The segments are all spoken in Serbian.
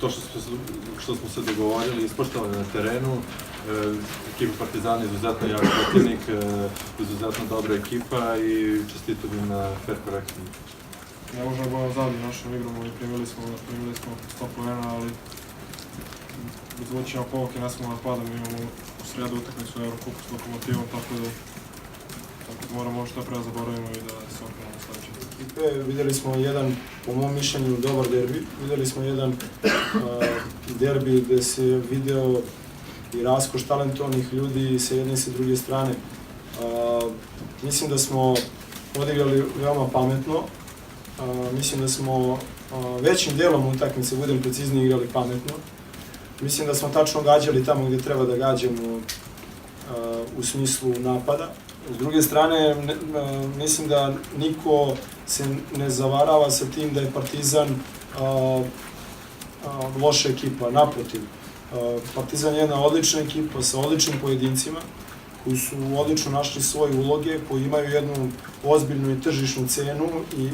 to što smo se dogovorili, ispoštovali na terenu. Ekipa Partizana je izuzetno jak protivnik, izuzetno dobra ekipa i čestitam im na fair korekciji. Ne možemo bojati zadnji našom igrom, primili smo 100 poena, ali zvučimo povuk i ne smo napadom, imamo u sredu utakmicu u Eurokupu s Lokomotivom, tako da moramo što pre zaboravimo i da se okrenemo sledeće. Videli smo jedan, po mom mišljenju, dobar derbi. Videli smo jedan derbi gde se video i raskoš talentovnih ljudi sa jedne i sa druge strane. Mislim da smo odigrali veoma pametno. Mislim da smo većim delom utakmice, budem precizniji, igrali pametno. Mislim da smo tačno gađali tamo gde treba da gađamo u smislu napada. S druge strane, mislim da niko se ne zavarava sa tim da je Partizan loša ekipa. Naprotiv, Partizan je jedna odlična ekipa sa odličnim pojedincima koji su odlično našli svoje uloge, koji imaju jednu ozbiljnu i tržišnu cenu i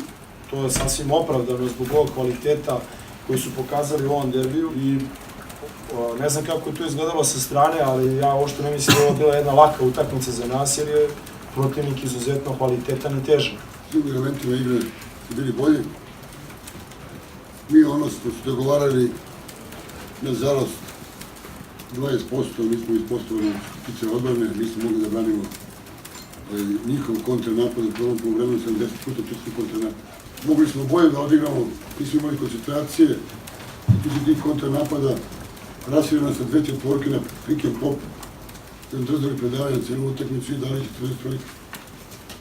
to je sasvim opravdano zbog ovog kvaliteta koji su pokazali u ovom derbiju. I ne znam kako je to izgledalo sa strane, ali ja uopšte ne mislim da je ovo bila jedna laka utakmica za nas, jer je protivnik izuzetno kvalitetan i težan. Svim elementima igre su bili bolji. Mi ono što su dogovarali, nažalost, 20% mi smo ispostavili tiče odbrane, nismo mogli da branimo njihov kontranapad u prvom poluvremenu, 70 puta čistih kontranapad. Mogli smo bolje da odigramo, nismo imali koncentracije, tiče tih kontranapada, rasirana sa 2 četvorke na pick and pop, da im trzali predavanje na cijelu utakmicu i dali 40 trojke.